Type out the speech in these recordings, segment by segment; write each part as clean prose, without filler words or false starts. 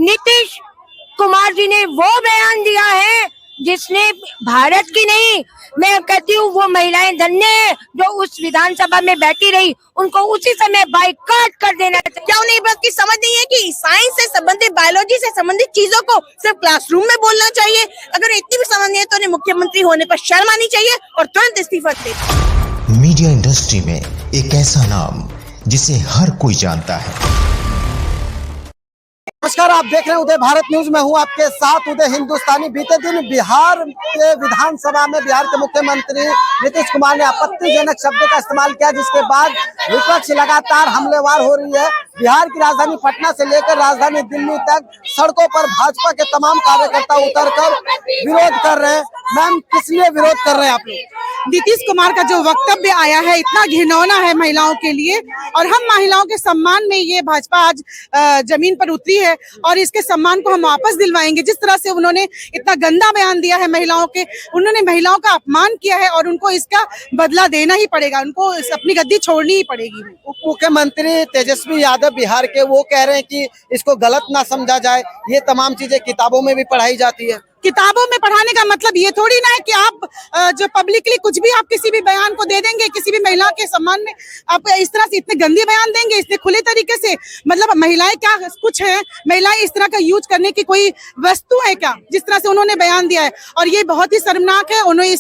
नीतीश कुमार जी ने वो बयान दिया है जिसने भारत की नहीं, मैं कहती हूँ वो महिलाएं धन्य है जो उस विधानसभा में बैठी रही, उनको उसी समय बाइकाट कर देना चाहिए। क्या उन्हें बात की समझ नहीं है कि साइंस से संबंधित, बायोलॉजी से संबंधित चीजों को सिर्फ क्लासरूम में बोलना चाहिए? अगर इतनी भी समझ नहीं है तो उन्हें मुख्यमंत्री होने पर शर्म आनी चाहिए और तुरंत इस्तीफा दे। मीडिया इंडस्ट्री में एक ऐसा नाम जिसे हर कोई जानता है। नमस्कार, आप देख रहे हैं उदय भारत न्यूज में हूं आपके साथ उदय हिंदुस्तानी। बीते दिन बिहार के विधानसभा में बिहार के मुख्यमंत्री नीतीश कुमार ने आपत्तिजनक शब्द का इस्तेमाल किया, जिसके बाद विपक्ष लगातार हमलेवार हो रही है। बिहार की राजधानी पटना से लेकर राजधानी दिल्ली तक सड़कों पर भाजपा के तमाम कार्यकर्ता उतरकर विरोध कर रहे हैं। मैम, किस लिए विरोध कर रहे हैं आप लोग? नीतीश कुमार का जो वक्तव्य आया है इतना घिनौना है महिलाओं के लिए, और हम महिलाओं के सम्मान में ये भाजपा आज जमीन पर उतरी है और इसके सम्मान को हम वापस दिलवाएंगे। जिस तरह से उन्होंने इतना गंदा बयान दिया है महिलाओं के, उन्होंने महिलाओं का अपमान किया है और उनको इसका बदला देना ही पड़ेगा, उनको अपनी गद्दी छोड़नी ही पड़ेगी। उप मुख्यमंत्री तेजस्वी यादव बिहार के, वो कह रहे हैं कि इसको गलत ना समझा जाए, ये तमाम चीजें किताबों में भी पढ़ाई जाती है। किताबों में पढ़ाने का मतलब ये थोड़ी ना है कि आप जो पब्लिकली कुछ भी आप किसी भी बयान को दे देंगे, किसी भी महिला के सम्मान में आप इस तरह से इतने गंदे बयान देंगे, इतने खुले तरीके से। मतलब महिलाएं क्या कुछ है? महिलाएं इस तरह का यूज करने की कोई वस्तु है क्या? जिस तरह से उन्होंने बयान दिया है, और ये बहुत ही शर्मनाक है। उन्हें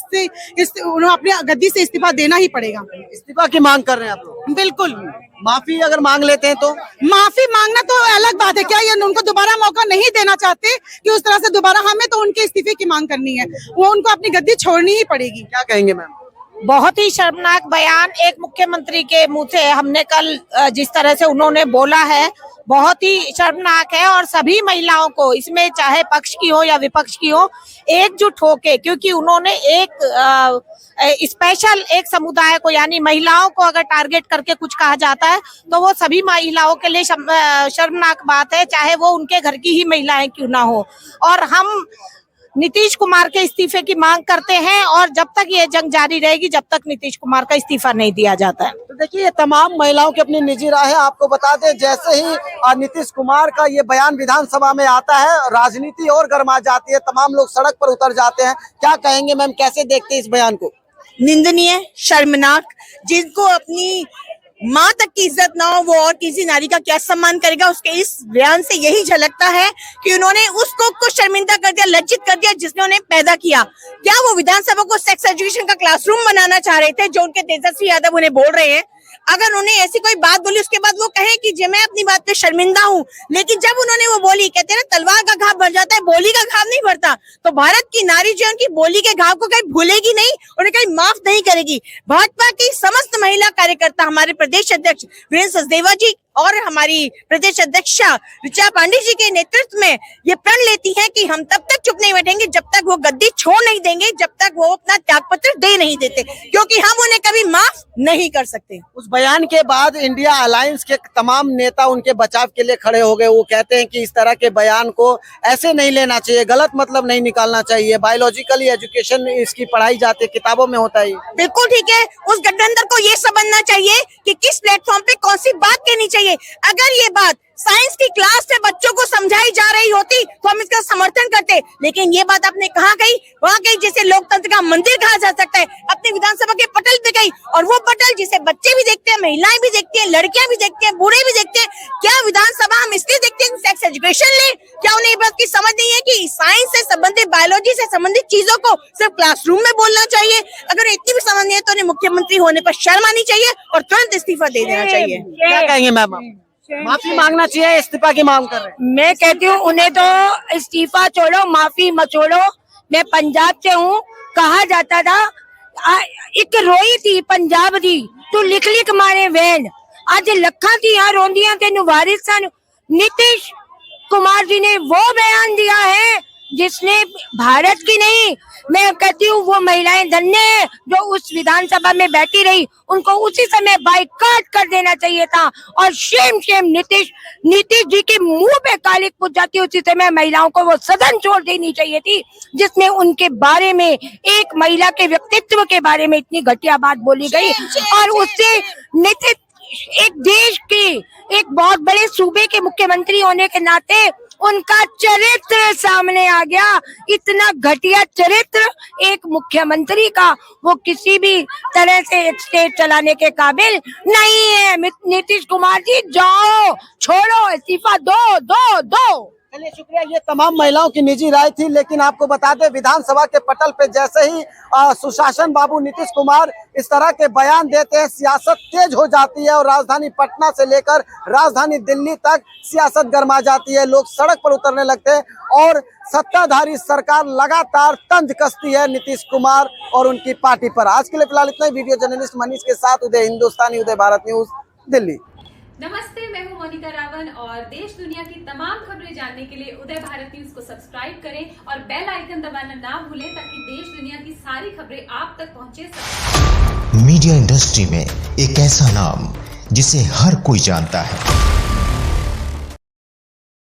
उन्हें अपनी गद्दी से इस्तीफा देना ही पड़ेगा। इस्तीफा की मांग कर रहे हैं आप लोग? बिल्कुल। माफी अगर मांग लेते हैं तो? माफी मांगना तो अलग बात है, क्या ये उनको दोबारा मौका नहीं देना चाहते कि उस तरह से दोबारा? हमें तो उनके इस्तीफे की मांग करनी है, वो उनको अपनी गद्दी छोड़नी ही पड़ेगी। क्या कहेंगे मैम? बहुत ही शर्मनाक बयान एक मुख्यमंत्री के मुंह से हमने कल जिस तरह से उन्होंने बोला है, बहुत ही शर्मनाक है। और सभी महिलाओं को, इसमें चाहे पक्ष की हो या विपक्ष की हो, एकजुट होके, क्योंकि उन्होंने एक स्पेशल एक समुदाय को, यानी महिलाओं को अगर टारगेट करके कुछ कहा जाता है तो वो सभी महिलाओं के लिए शर्मनाक बात है, चाहे वो उनके घर की ही महिलाएं क्यों ना हो। और हम नीतीश कुमार के इस्तीफे की मांग करते हैं, और जब तक ये जंग जारी रहेगी, जब तक नीतीश कुमार का इस्तीफा नहीं दिया जाता है। तो देखिए, ये तमाम महिलाओं की अपनी निजी राय है। आपको बता दें, जैसे ही नीतीश कुमार का ये बयान विधानसभा में आता है, राजनीति और गर्मा जाती है, तमाम लोग सड़क पर उतर जाते हैं। क्या कहेंगे मैम, कैसे देखते हैं इस बयान को? निंदनीय, शर्मनाक। जिनको अपनी माँ तक की इज्जत ना हो, वो और किसी नारी का क्या सम्मान करेगा? उसके इस बयान से यही झलकता है कि उन्होंने उसको शर्मिंदा कर दिया, लज्जित कर दिया जिसने उन्हें पैदा किया। क्या वो विधानसभा को सेक्स एजुकेशन का क्लासरूम बनाना चाह रहे थे, जो उनके तेजस्वी यादव उन्हें बोल रहे हैं? अगर उन्हें ऐसी कोई बात बोली, उसके बाद वो कहे कि मैं अपनी बात पे शर्मिंदा हूँ, लेकिन जब उन्होंने वो बोली, कहते हैं ना तलवार का घाव भर जाता है, बोली का घाव नहीं भरता। तो भारत की नारी जो उनकी बोली के घाव को कहीं भूलेगी नहीं, उन्हें कहीं माफ नहीं करेगी। भाजपा की समस्त महिला कार्यकर्ता, हमारे प्रदेश अध्यक्ष वीरेंद्र सचदेवा जी और हमारी प्रदेश अध्यक्षा ऋचा पांडे जी के नेतृत्व में ये प्रण लेती हैं कि हम तब तक चुप नहीं बैठेंगे जब तक वो गद्दी छोड़ नहीं देंगे, जब तक वो अपना त्यागपत्र दे नहीं देते, क्योंकि हम उन्हें कभी माफ नहीं कर सकते। उस बयान के बाद इंडिया अलायंस के तमाम नेता उनके बचाव के लिए खड़े हो गए। वो कहते हैं कि इस तरह के बयान को ऐसे नहीं लेना चाहिए, गलत मतलब नहीं निकालना चाहिए, बायोलॉजिकली एजुकेशन इसकी पढ़ाई जाती है, किताबों में होता है। बिल्कुल ठीक है, उस गठबंधन को ये समझना चाहिए कि किस प्लेटफॉर्म पे कौन सी बात कहनी चाहिए। अगर ये बात साइंस की क्लास से बच्चों को समझाई जा रही होती तो हम इसका समर्थन करते, लेकिन ये बात आपने कहाँ कही? वहाँ कही जिसे लोकतंत्र का मंदिर कहा जा सकता है, अपने विधानसभा के पटल पे गई, और वो पटल जिसे बच्चे भी देखते हैं, महिलाएं भी देखती हैं, लड़कियां भी देखती हैं, बूढ़े भी देखते हैं। क्या विधानसभा हम इसलिए देखते हैं सेक्स एजुकेशन ले? क्या उन्हें बात की समझ नहीं है कि साइंस से संबंधित, बायोलॉजी से संबंधित चीजों को सिर्फ क्लासरूम में बोलना चाहिए? अगर इतनी भी समझ नहीं है तो उन्हें मुख्यमंत्री होने पर शर्म आनी चाहिए और तुरंत इस्तीफा दे देना चाहिए। क्या कहेंगे मैम? माफी मांगना चाहिए, इस्तीफा की मांग कर रहे हैं? मैं कहती हूँ उन्हें तो इस्तीफा छोड़ो, माफी मत छोड़ो। मैं पंजाब से हूँ, कहा जाता था एक रोई थी पंजाब दी तू लिख लिख मारे वैन, आज लखा दिया रोंदियां तेनू वारिस सन। नीतीश कुमार जी ने वो बयान दिया है जिसने भारत की नहीं, मैं कहती हूँ वो महिलाएं धन्य है जो उस विधानसभा में बैठी रही, उनको उसी समय बाइकाट कर देना चाहिए था। और शेम शेम नीतीश जी के मुंह पे कालिक पुज जाती, उसी समय महिलाओं को वो सदन छोड़ देनी चाहिए थी जिसमें उनके बारे में, एक महिला के व्यक्तित्व के बारे में इतनी घटिया बात बोली गई। और उससे नीतीश एक देश के, एक बहुत बड़े सूबे के मुख्यमंत्री होने के नाते उनका चरित्र सामने आ गया। इतना घटिया चरित्र एक मुख्यमंत्री का, वो किसी भी तरह से एक स्टेट चलाने के काबिल नहीं है। नीतीश कुमार जी जाओ, छोड़ो, इस्तीफा दो दो दो। चलिए शुक्रिया। ये तमाम महिलाओं की निजी राय थी, लेकिन आपको बता दें विधानसभा के पटल पे जैसे ही सुशासन बाबू नीतीश कुमार इस तरह के बयान देते हैं, सियासत तेज हो जाती है और राजधानी पटना से लेकर राजधानी दिल्ली तक सियासत गर्मा जाती है। लोग सड़क पर उतरने लगते हैं और सत्ताधारी सरकार लगातार तंज कसती है नीतीश कुमार और उनकी पार्टी पर। आज के लिए फिलहाल इतना ही। वीडियो जर्नलिस्ट मनीष के साथ उदय हिंदुस्तानी, उदय भारत न्यूज, दिल्ली। नमस्ते, मैं हूं मोनिका रावण और देश दुनिया की तमाम खबरें जानने के लिए उदय भारत न्यूज को सब्सक्राइब करें और बेल आइकन दबाना ना भूलें ताकि देश दुनिया की सारी खबरें आप तक पहुंचे। मीडिया इंडस्ट्री में एक ऐसा नाम जिसे हर कोई जानता है,